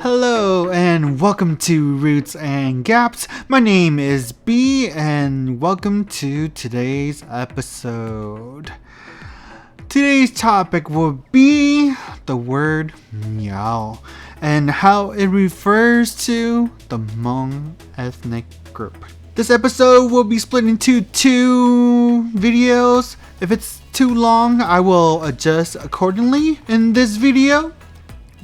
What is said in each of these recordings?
Hello and welcome to Roots and Gaps. My name is B and welcome to today's episode. Today's topic will be the word Miao and how it refers to the Hmong ethnic group. This episode will be split into two videos. If it's too long, I will adjust accordingly. In this video,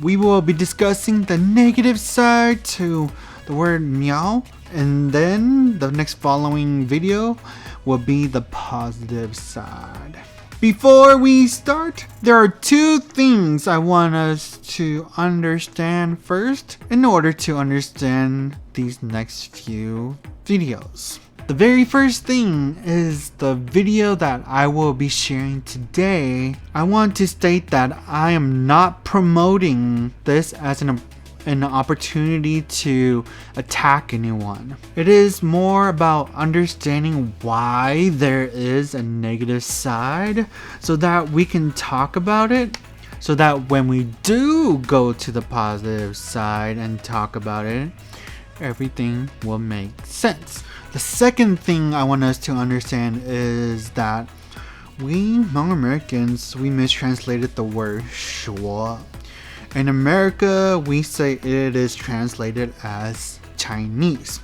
we will be discussing the negative side to the word Miao, and then the next following video will be the positive side. Before we start, there are two things I want us to understand first in order to understand these next few videos. The very first thing is the video that I will be sharing today. I want to state that I am not promoting this as an opportunity to attack anyone. It is more about understanding why there is a negative side so that we can talk about it, so that when we do go to the positive side and talk about it, everything will make sense. The second thing I want us to understand is that we Hmong Americans, we mistranslated the word 说. In America, we say it is translated as Chinese.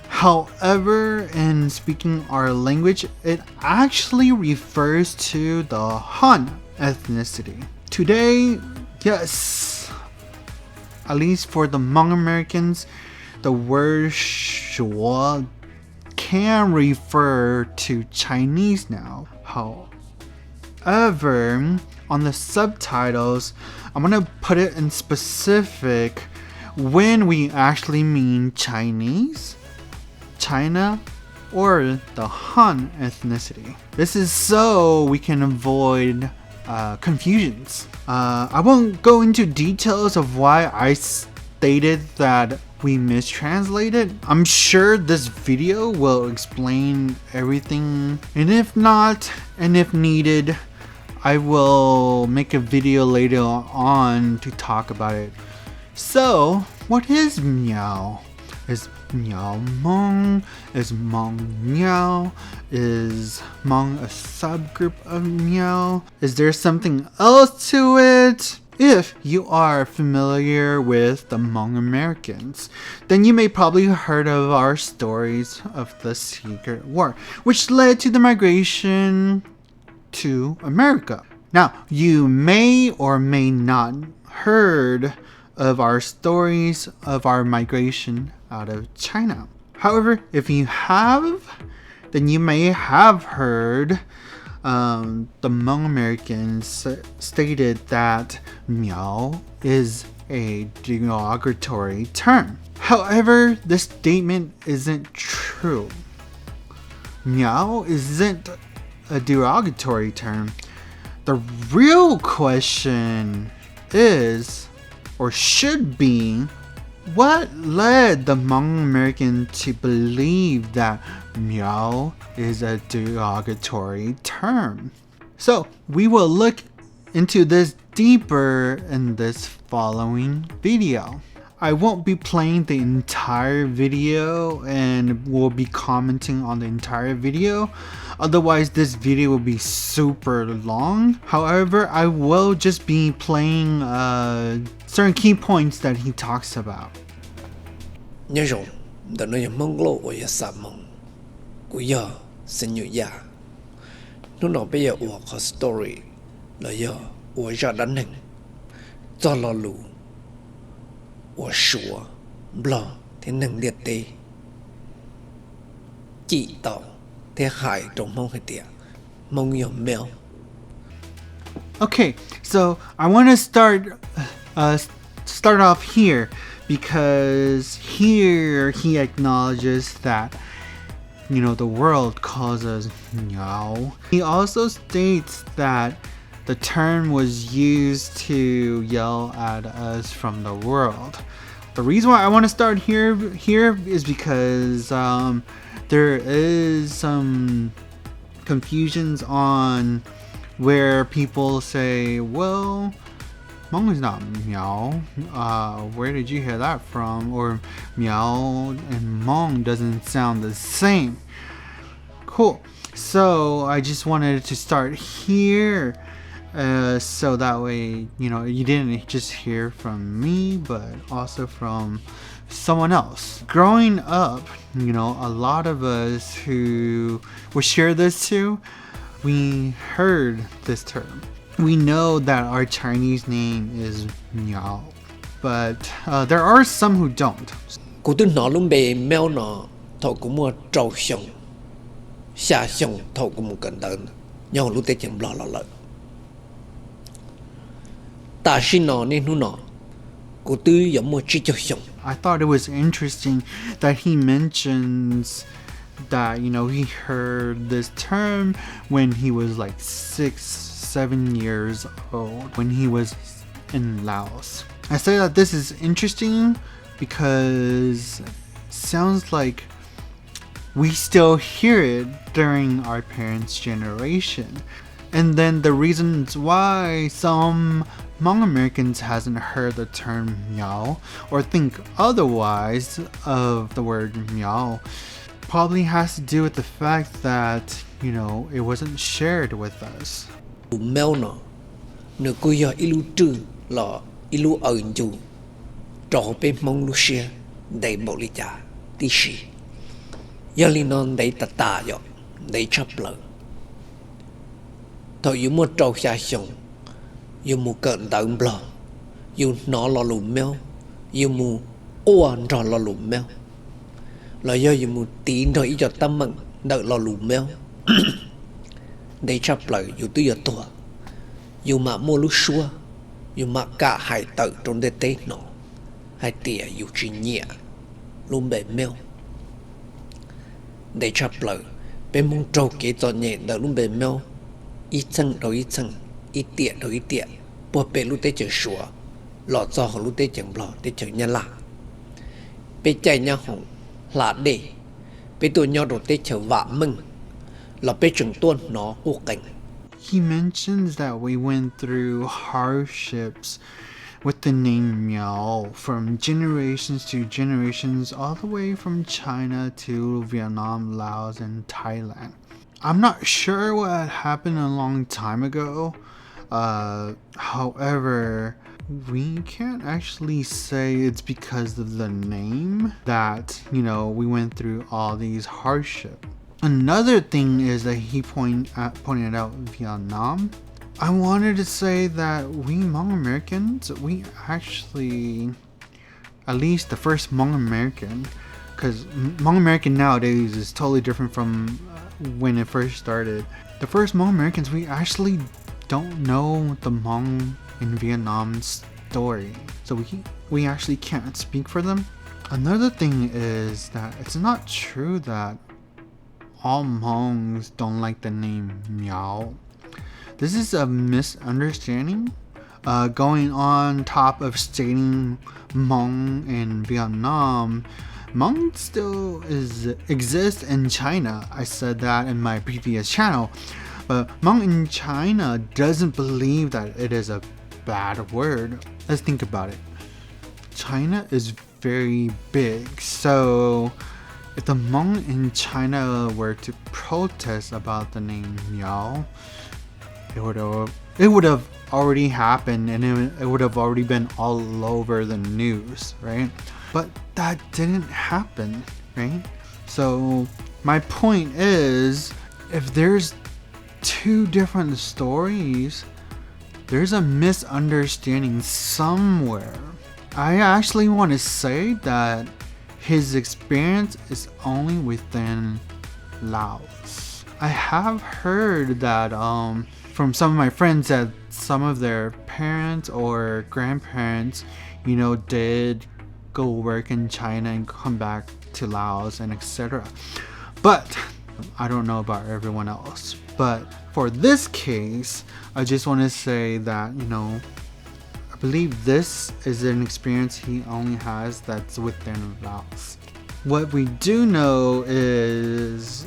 However, in speaking our language, it actually refers to the Han ethnicity. Today, yes, at least for the Hmong Americans, the word 说 can refer to Chinese now. However, on the subtitles, I'm gonna put it in specific when we actually mean Chinese, China, or the Han ethnicity. This is so we can avoid confusions. I won't go into details of why I stated that we mistranslated. I'm sure this video will explain everything, and if not, and if needed, I will make a video later on to talk about it. So, what is Miao? Is Miao Hmong? Is Hmong Miao? Is Hmong a subgroup of Miao? Is there something else to it? If you are familiar with the Hmong Americans, then you may probably heard of our stories of the Secret War, which led to the migration to America. Now, you may or may not heard of our stories of our migration out of China. However, if you have, then you may have heard the Hmong Americans stated that Miao is a derogatory term. However, this statement isn't true. Miao isn't a derogatory term. The real question is, or should be, what led the Hmong American to believe that Miao is a derogatory term? So we will look into this deeper in this following video. I won't be playing the entire video and will be commenting on the entire video. Otherwise, this video will be super long. However, I will just be playing certain key points that he talks about. Story Okay, so I want to start off here because here he acknowledges that the world calls us Miao. He also states that the term was used to yell at us from the world. The reason why I want to start here is because there is some confusions on where people say, well, Hmong is not Miao. Where did you hear that from? Or Miao and Hmong doesn't sound the same. Cool. So I just wanted to start here. So that way, you didn't just hear from me, but also from someone else. Growing up, a lot of us who we share this to, we heard this term. We know that our Chinese name is Miao, but there are some who don't. Cú tư nó luôn bề mèo nó thầu cũng mua trâu xong, xa xong thầu cũng mua cần đơn, nhau lúc tết chẳng lo lợi. Ta xin nó nên hú nó, cú tư giống mua chi cho xong. I thought it was interesting that he mentions that, he heard this term when he was like 6-7 years old, when he was in Laos. I say that this is interesting because it sounds like we still hear it during our parents' generation. And then the reasons why some Hmong Americans hasn't heard the term Miao or think otherwise of the word Miao probably has to do with the fact that, it wasn't shared with us. Mèo nó, nếu cô giờ ilu trừ là ilu ở dù, trò bên mong lu xe, đầy bộ lý trả, tí sĩ. Giờ li non đầy tà tà dọ, đầy chấp lợ. Thôi dù mua trâu xa xong, dù mua cận tận bò, dù nó lò lùm mèo, dù mua ổn trò lò lùm mèo. Là do dù mua tín rồi ý cho tâm mận, đợi lò lùm mèo. Đầy chấp lợ dù tư giờ tùa, dù mà mua lúc xua, dù mà cả hai tự trong đế tế nó, hai tìa dù chỉ nhẹ, luôn bề mèo. Đầy chấp lợ, bên mong trâu kế cho nhẹ đợi luôn bề mèo. Ít chân rồi ít chân, ít tịa rồi ít tịa, bùa bề lúc tế chờ sủa, lọ cho họ lúc tế chẳng lọ tế chờ nhà lạ. Bê chạy nhà hồng, lạ đề, bê tụi nhau rồi tế chờ vạ mừng, lọ bê chẳng tuôn nó hô cảnh. He mentions that we went through hardships with the name Miao from generations to generations, all the way from China to Vietnam, Laos, and Thailand. I'm not sure what happened a long time ago. However, we can't actually say it's because of the name that, we went through all these hardships. Another thing is that he pointed out Vietnam. I wanted to say that we Hmong Americans, we actually, at least the first Hmong American, because Hmong American nowadays is totally different from when it first started. The first Hmong Americans, we actually don't know the Hmong in Vietnam story, so we actually can't speak for them. Another thing is that it's not true that all Hmongs don't like the name Miao. This is a misunderstanding. Going on top of stating Hmong in Vietnam, Hmong still exists in China. I said that in my previous channel. But Hmong in China doesn't believe that it is a bad word. Let's think about it. China is very big, so if the Hmong in China were to protest about the name Miao, it would have already happened, and it would have already been all over the news, right? But that didn't happen, right? So my point is, if there's two different stories, there's a misunderstanding somewhere. I actually want to say that his experience is only within Laos. I have heard that from some of my friends that some of their parents or grandparents, did go work in China and come back to Laos and etc. But I don't know about everyone else. But for this case, I just want to say that, I believe this is an experience he only has that's within Laos. What we do know is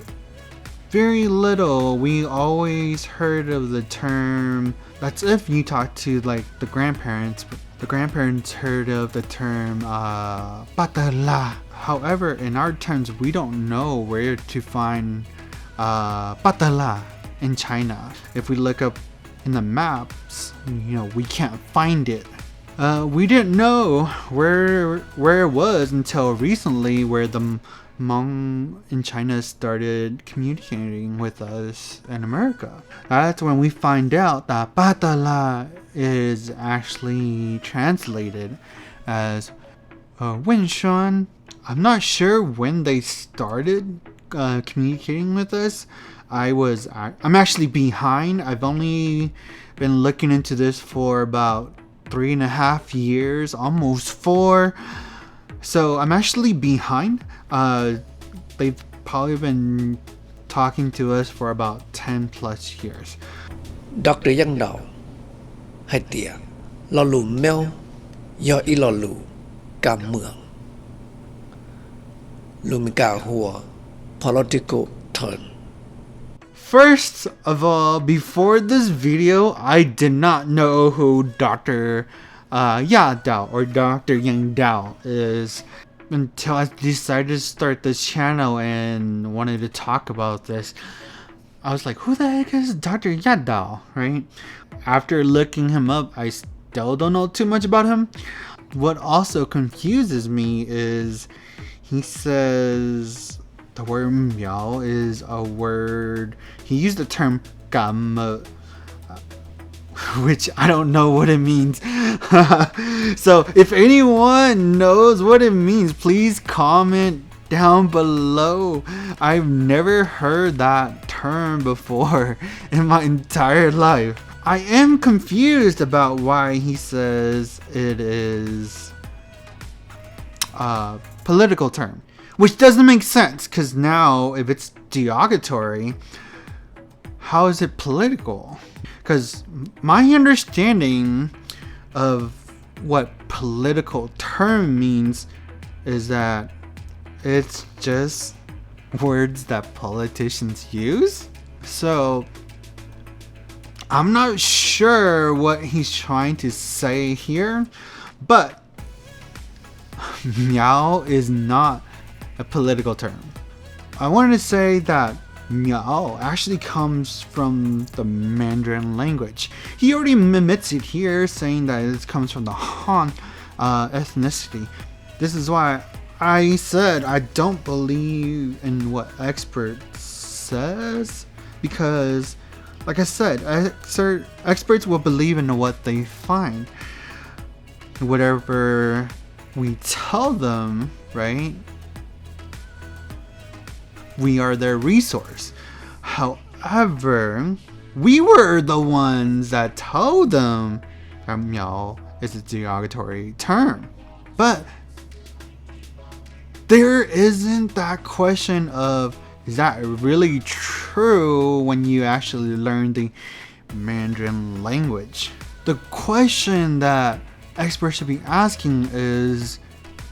very little. We always heard of the term That's if you talk to like the grandparents. The grandparents heard of the term patala. However, in our terms, we don't know where to find patala in China. If we look up in the maps, we can't find it. We didn't know where it was until recently, where the Hmong in China started communicating with us in America. That's when we find out that patala is actually translated as Winshuan. I'm not sure when they started communicating with us. I'm actually behind. I've only been looking into this for about 3.5 years, almost 4. So I'm actually behind. They've probably been talking to us for about 10 plus years. Dr. Yang Dao, hai tia, lo lu meo, yo I lo lu, ka muang. Lu mi ka hua, political turn. First of all, before this video, I did not know who Dr. Ya Dao or Dr. Yang Dao is until I decided to start this channel and wanted to talk about this. I was like, who the heck is Dr. Ya Dao, right? After looking him up, I still don't know too much about him. What also confuses me is he says the word Miao is a word. He used the term gam, which I don't know what it means. So if anyone knows what it means, please comment down below. I've never heard that term before in my entire life. I am confused about why he says it is a political term, which doesn't make sense, because now if it's derogatory, how is it political? Because my understanding of what political term means is that it's just words that politicians use. So I'm not sure what he's trying to say here, but Miao is not a political term. I wanted to say that Miao actually comes from the Mandarin language. He already admits it here, saying that it comes from the Han ethnicity. This is why I said I don't believe in what expert says, because like I said, experts will believe in what they find. Whatever we tell them, right? We are their resource. However, we were the ones that told them that Miao is a derogatory term. But there isn't that question of, is that really true when you actually learn the Mandarin language? The question that experts should be asking is,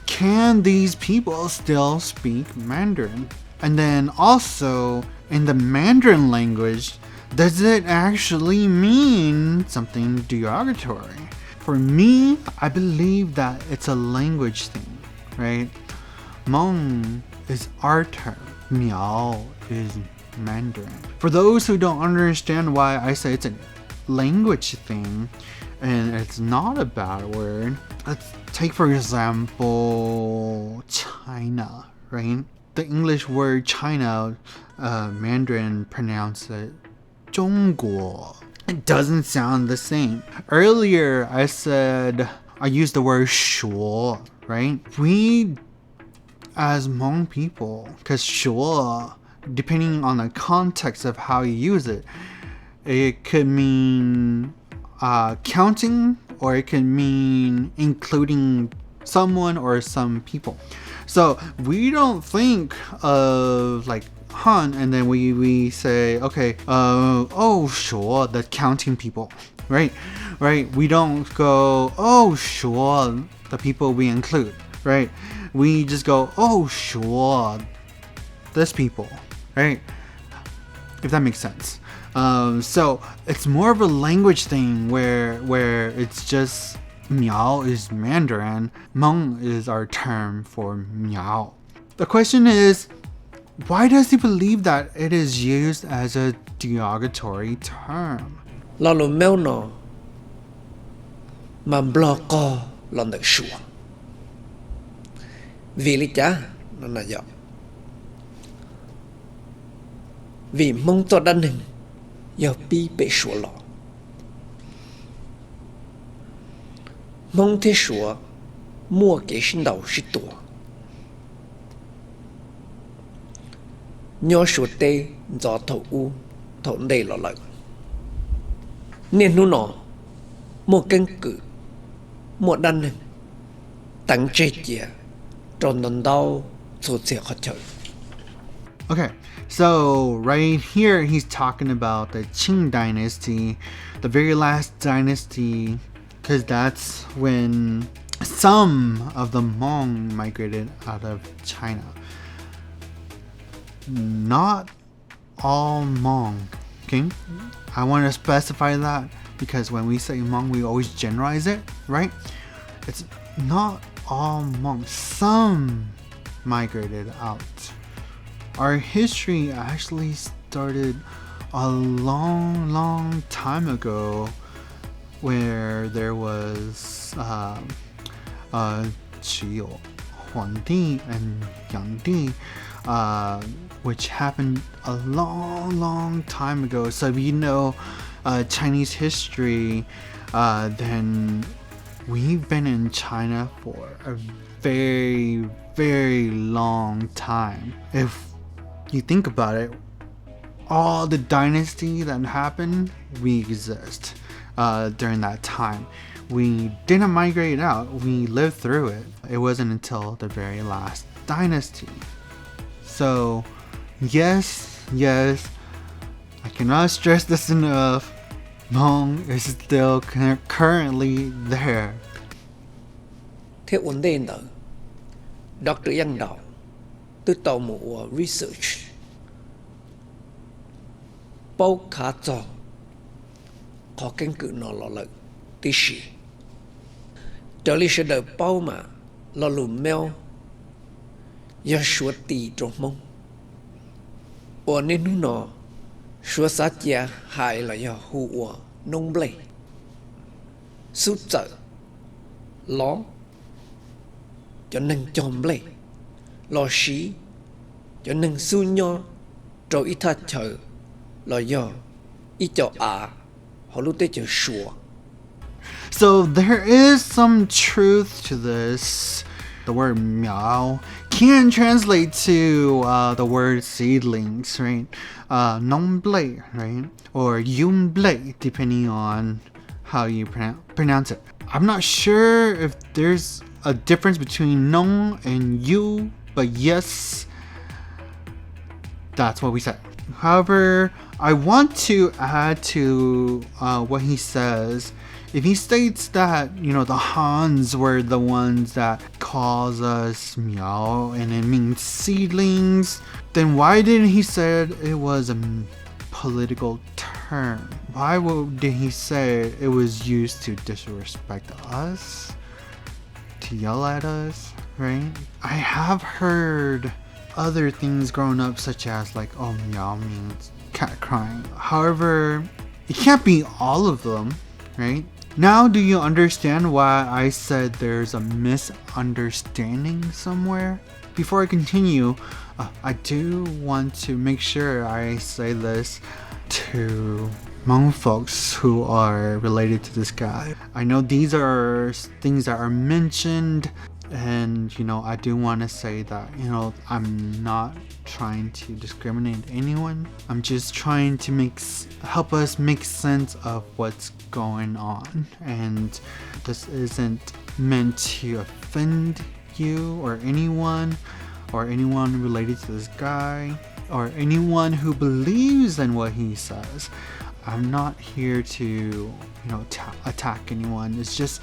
can these people still speak Mandarin? And then also, in the Mandarin language, does it actually mean something derogatory? For me, I believe that it's a language thing, right? Hmong is our term. Miao is Mandarin. For those who don't understand why I say it's a language thing and it's not a bad word, let's take for example China, right? The English word China, Mandarin pronounce it 中国. It doesn't sound the same. Earlier I used the word 说, right? We as Hmong people, because 说, depending on the context of how you use it, it could mean counting, or it could mean including someone or some people. So we don't think of like Han and then we say, okay, sure, the counting people, right? We don't go, sure, the people we include, right? We just go, sure, this people, right? if that makes sense. So it's more of a language thing where it's just Miao is Mandarin, Hmong is our term for Miao. The question is, why does he believe that it is used as a derogatory term? lo lu meo no mà blo co lo được sủa vì lý cha nó là do vì mong cho đan hình do bi bị sủa lọ mong thế sủa mua cái sinh đầu sĩ tuổi nhớ sủa tê do thầu u thầu đây lọ lợi nên nó nọ một căn cứ một đan hình tăng chế chia tròn đòn đau số sẽ khó chịu. Okay, so right here he's talking about the Qing dynasty, the very last dynasty, because that's when some of the Hmong migrated out of China. Not all Hmong, okay? I want to specify that because when we say Hmong, we always generalize it, right? It's not all Hmong. Some migrated out. Our history actually started a long time ago, where there was 只有皇帝 and 炀帝, which happened a long time ago. So if you know Chinese history, then we've been in China for a very long time. If you think about it, all the dynasty that happened, we exist during that time. We didn't migrate out, we lived through it. It wasn't until the very last dynasty. So yes, I cannot stress this enough, Hmong is still currently there. Thế vấn đề đó, Dr. Yang Đạo, tôi tàu một research, bao khá cho, có căn cứ nó là lợi, Thesis. Trở lý sẽ đợi bao mà, là lù mèo, do số tỷ trong mông. Ở nên nó, số sát gia hại là do hù ở nông blê. Sút trợ, ló, cho nên chòm blê, lò xí, cho nên su nho, rồi ít thà chờ, là do ít cho họ lúc tới chờ sủa. So there is some truth to this. The word Miao can translate to the word seedlings, right? Non blei, right? Or yun blei, depending on how you pronounce it. I'm not sure if there's a difference between non and yu, but yes, that's what we said. However, I want to add to what he says. If he states that, the Hans were the ones that calls us Miao and it means seedlings, then why didn't he say it was a political term? Why did he say it was used to disrespect us? To yell at us, right? I have heard other things growing up, such as Miao means cat crying. However, it can't be all of them, right? Now do you understand why I said there's a misunderstanding somewhere? Before I continue, I do want to make sure I say this to Hmong folks who are related to this guy. I know these are things that are mentioned, and I do want to say that I'm not trying to discriminate anyone. I'm just trying to help us make sense of what's going on, and this isn't meant to offend you or anyone related to this guy or anyone who believes in what he says. I'm not here to attack anyone. It's just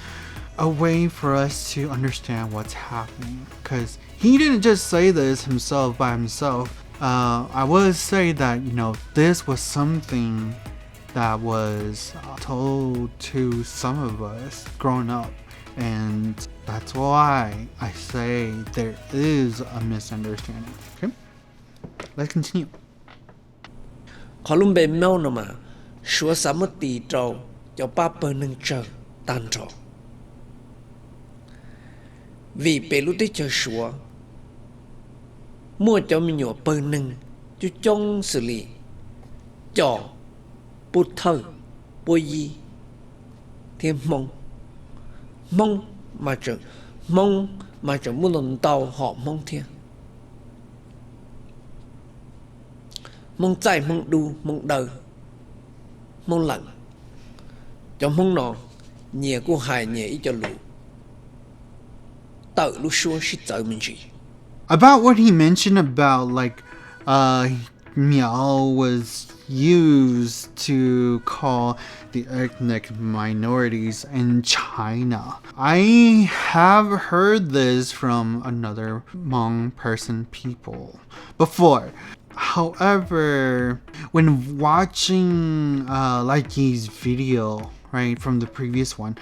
a way for us to understand what's happening, because he didn't just say this by himself. I would say that, this was something that was told to some of us growing up. And that's why I say there is a misunderstanding. Okay? Let's continue. Khó luôn bề mèo nó mà Chúa xã mất tì trâu cho ba bờ nâng chờ tan trâu Vì bề lúc tới chờ Chúa Mua cho mình nhỏ bờ nâng Chú trong xử lý Cho bút thơ Bùi gì Thêm mong Mong mà chẳng muốn lần tàu họ mong thiên Mong chạy mong đu mong đời Mong lặng Cho mong nó Nhẹ của hài nhẹ ý cho lũ Tự lúc xua sẽ trở mình gì About what he mentioned about Miao was used to call the ethnic minorities in China. I have heard this from another Hmong person people before. However, when watching Yi's video, right, from the previous one,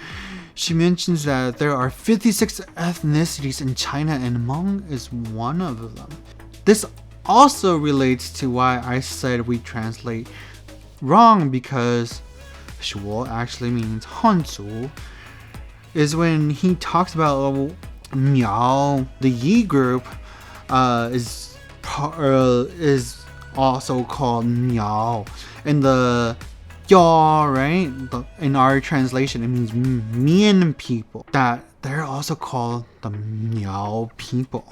she mentions that there are 56 ethnicities in China and Hmong is one of them. This also relates to why I said we translate wrong, because 说 actually means Hanzu, is when he talks about Miao, the Yi group is also called Miao. And the Ya, right? In our translation, it means Mian people. That they're also called the Miao people.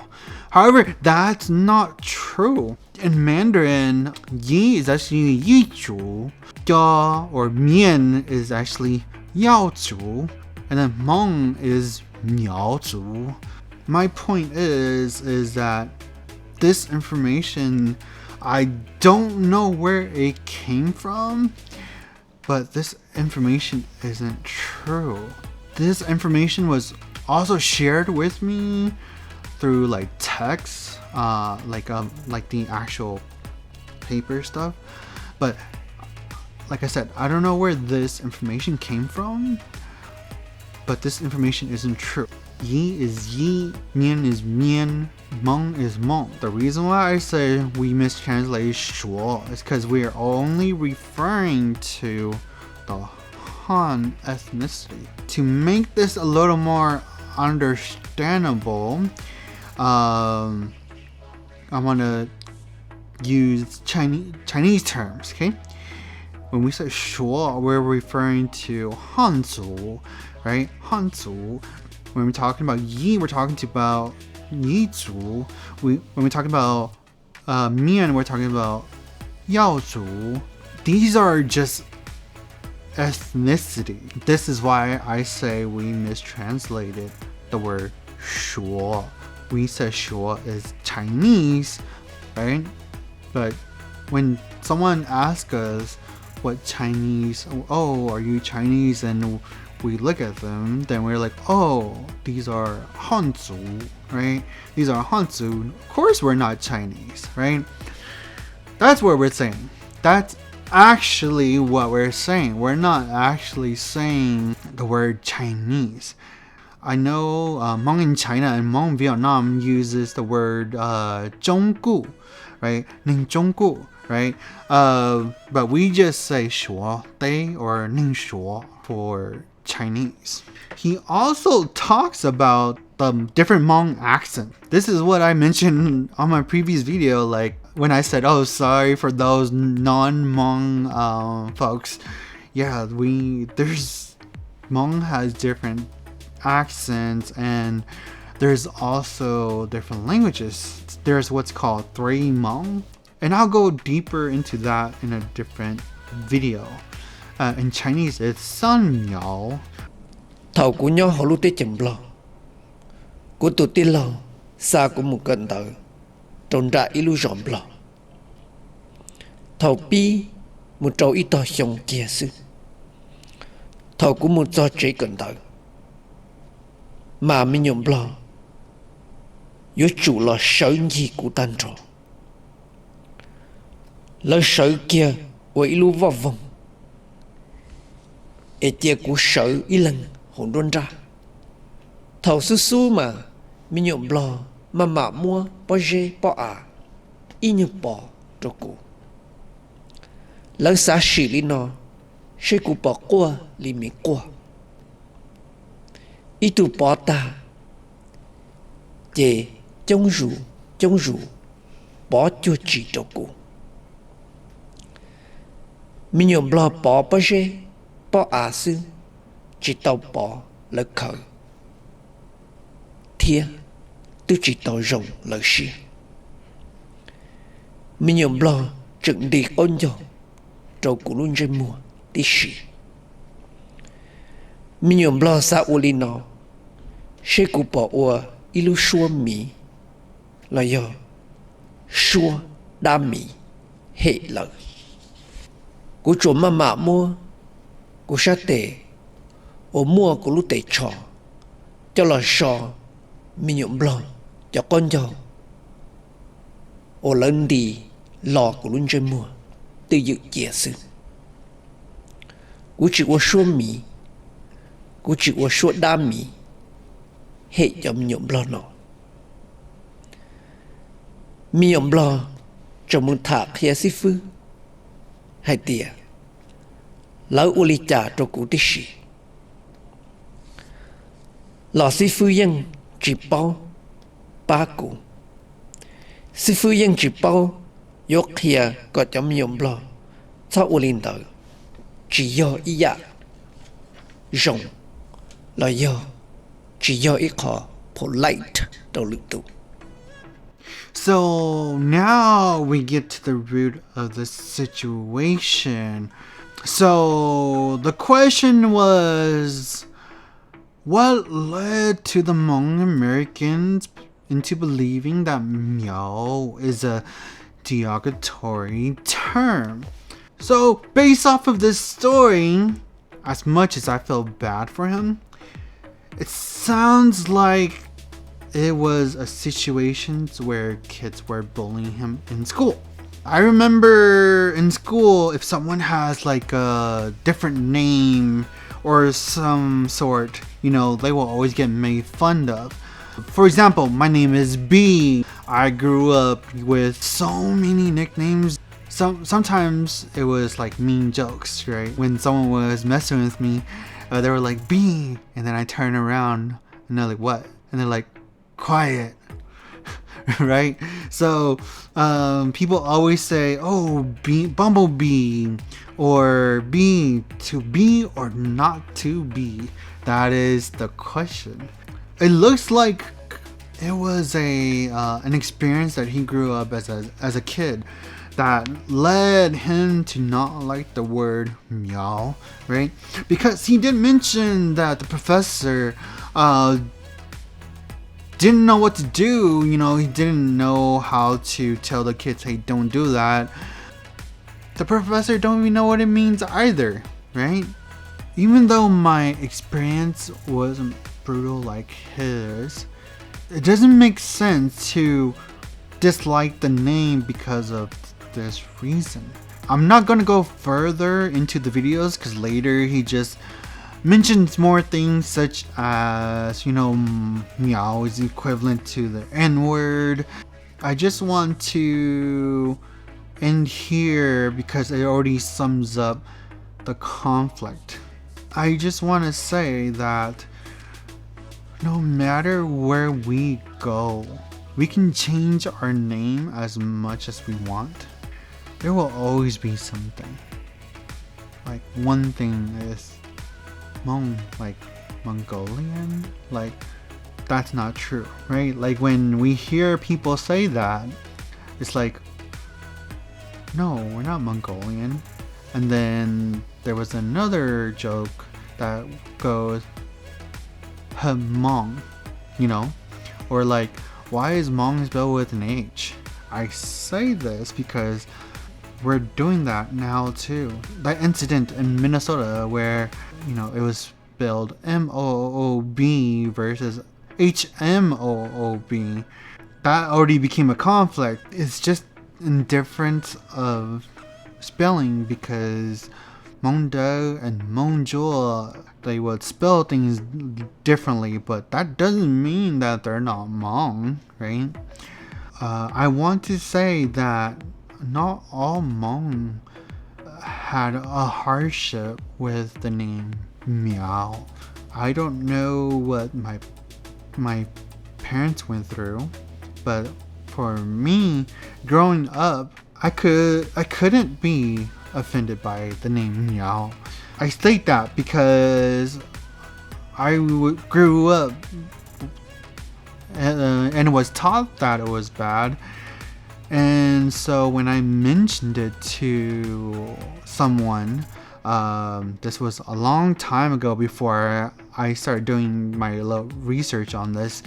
However, that's not true. In Mandarin, Yi is actually Yi Zhu, Ya or Mian is actually Yao Zhu, and then Hmong is Miao Zhu. My point is that this information, I don't know where it came from, but this information isn't true. This information was also shared with me through text, like the actual paper stuff. But like I said, I don't know where this information came from, but this information isn't true. Yi is Yi, Mian is Mian, Hmong is Hmong. The reason why I say we mistranslate 说 is because we are only referring to the Han ethnicity. To make this a little more understandable, I want to use Chinese terms, okay? When we say 说, we're referring to Hanzu, right? Hanzu. When we're talking about Yi, we're talking about Yi Zhu. When we're talking about Mian, we're talking about Yao Zhu. These are just ethnicity. This is why I say we mistranslated the word 说. We said 说 is Chinese, right? But when someone asks us what Chinese, oh, are you Chinese? And we look at them, then we're like, oh, these are Hanzu, right? These are Hanzu. Of course we're not Chinese, right? That's what we're saying. That's actually what we're saying. We're not actually saying the word Chinese. I know Hmong in China and Hmong Vietnam uses the word 中顾, right? 宁中顾, right? But we just say 说 they or 宁说 for Chinese. He also talks about the different Hmong accent. This is what I mentioned on my previous video, when I said, oh, sorry for those non-Hmong folks. Yeah, Hmong has different accents, and there's also different languages. There's what's called 3 Hmong, and I'll go deeper into that in a different video. In Chinese, it's 三苗. Thầu của nhau họ lúc tế chừng lo Của tụi tiên lo Xa của một cận tờ Trông ra ý lưu rõm lo Thầu bi Một trâu ý tỏ xong kia sư Thầu của một do chế cận tờ Mà mình nhộm lo Yếu chủ lo sớm gì của tan trò Lỡ sợ kia Ủa ý lưu vào vòng Ê tia cú sợ ý lần hồn đoan ra Thầu su su mà Mi nhộm lò Mà mạ mua Bỏ dê bỏ à Ý như bỏ Cho cú Lỡ xa xỉ lý nó Sẽ cú bỏ qua Lý mi qua Ý tù bỏ ta Chê Chống rủ Bỏ cho chỉ cho cú Mi nhộm lò bỏ bỏ dê Bỏ à sư Chỉ tao bỏ Lỡ khởi Thia Tôi chỉ tao rộng lỡ xì Mi nhộm lò Trừng đi ôn dò Trâu cú luôn rơi mùa Tí xì Mi nhộm lò xa ua lý nó Sẽ cú bỏ ua Ý lưu xua mì Là do Xua đa mì Hệ lỡ Cú trộm mà mạ mua Cú sát tệ Ô mua cú lúc tệ trò Cho là sò Mi nhộm lò Cho con dò Ô lớn đi Lò cú luôn rơi mùa Từ dự dễ sư Cú chỉ có xua mì Cú chỉ có xua đa mì Hệ cho mi nhộm lò nó Mi nhộm lò Cho mừng thả khía sĩ phư Hai tìa Lỡ u lý trả cho cú tí xì Lò sĩ phư dân Chỉ bao Ba cú Sĩ phư dân chỉ bao Dốt khía Có cho mi nhộm lò Cho u lý đỡ Chỉ do ý dạ Rộng Là do Chỉ do ý khó Polite Đầu lực tụ So now we get to the root of the situation. So the question was, what led to the Hmong Americans into believing that Miao is a derogatory term? So based off of this story, as much as I feel bad for him, it sounds like it was a situation where kids were bullying him in school. I remember in school, if someone has like a different name or some sort, you know, they will always get made fun of. For example, my name is B. I grew up with so many nicknames. Sometimes it was like mean jokes, right? When someone was messing with me, they were like, B. And then I turn around and they're like, what? And they're like, quiet. Right? So people always say, oh, bumblebee, or be to be or not to be. That is the question. It looks like it was an experience that he grew up as a kid that led him to not like the word Miao, right? Because he did mention that the professor didn't know what to do. You know, he didn't know how to tell the kids, hey, don't do that. The professor don't even know what it means either, right? Even though my experience wasn't brutal like his, it doesn't make sense to dislike the name because of this reason. I'm not gonna go further into the videos because later he just mentions more things such as, you know, Miao is equivalent to the N-word. I just want to end here because it already sums up the conflict. I just want to say that no matter where we go, we can change our name as much as we want. There will always be something. Like one thing is Hmong, like Mongolian, like that's not true, right? Like when we hear people say that, it's like, no, we're not Mongolian. And then there was another joke that goes Hmong, you know, or like, why is Hmong spelled with an H? I say this because we're doing that now too. That incident in Minnesota where, you know, it was spelled M-O-O-B versus H-M-O-O-B. That already became a conflict. It's just indifference of spelling because Hmong De and Hmong Jewel, they would spell things differently, but that doesn't mean that they're not Hmong, right? I want to say that not all Hmong had a hardship with the name Miao. I don't know what my parents went through, but for me, growing up, I couldn't be offended by the name Miao. I state that because I grew up and was taught that it was bad, and so when I mentioned it to someone, this was a long time ago before I started doing my little research on this.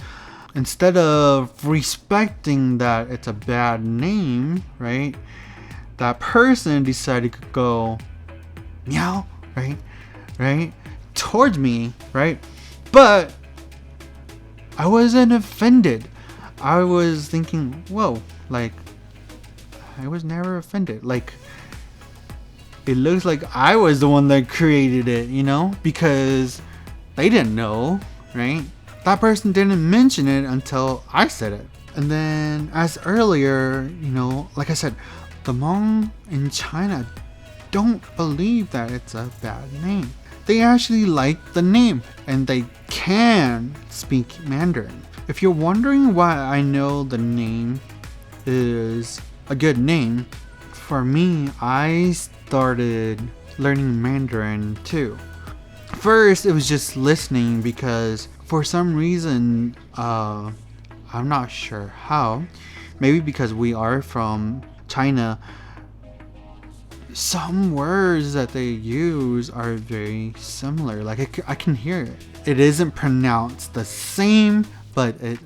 Instead of respecting that it's a bad name, right, that person decided to go meow, right, towards me, right? But I wasn't offended. I was thinking, whoa, like, I was never offended. Like, it looks like I was the one that created it, you know, because they didn't know, right? That person didn't mention it until I said it. And then, as earlier, you know, like I said, the Hmong in China don't believe that it's a bad name. They actually like the name and they can speak Mandarin. If you're wondering why I know the name is a good name, for me, I started learning Mandarin too. First, it was just listening because for some reason, I'm not sure how, maybe because we are from China, some words that they use are very similar. Like I can hear it. It isn't pronounced the same, but it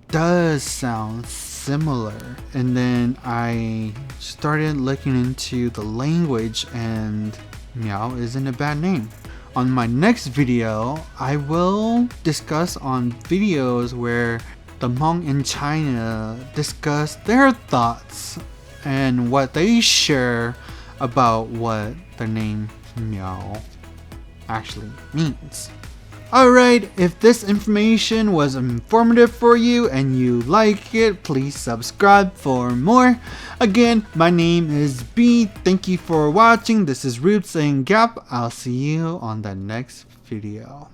does sound similar. And then I started looking into the language, and Miao isn't a bad name. On my next video, I will discuss on videos where the Hmong in China discuss their thoughts and what they share about what the name Miao actually means. Alright, if this information was informative for you and you like it, please subscribe for more. Again, my name is B. Thank you for watching. This is Roots and Gap. I'll see you on the next video.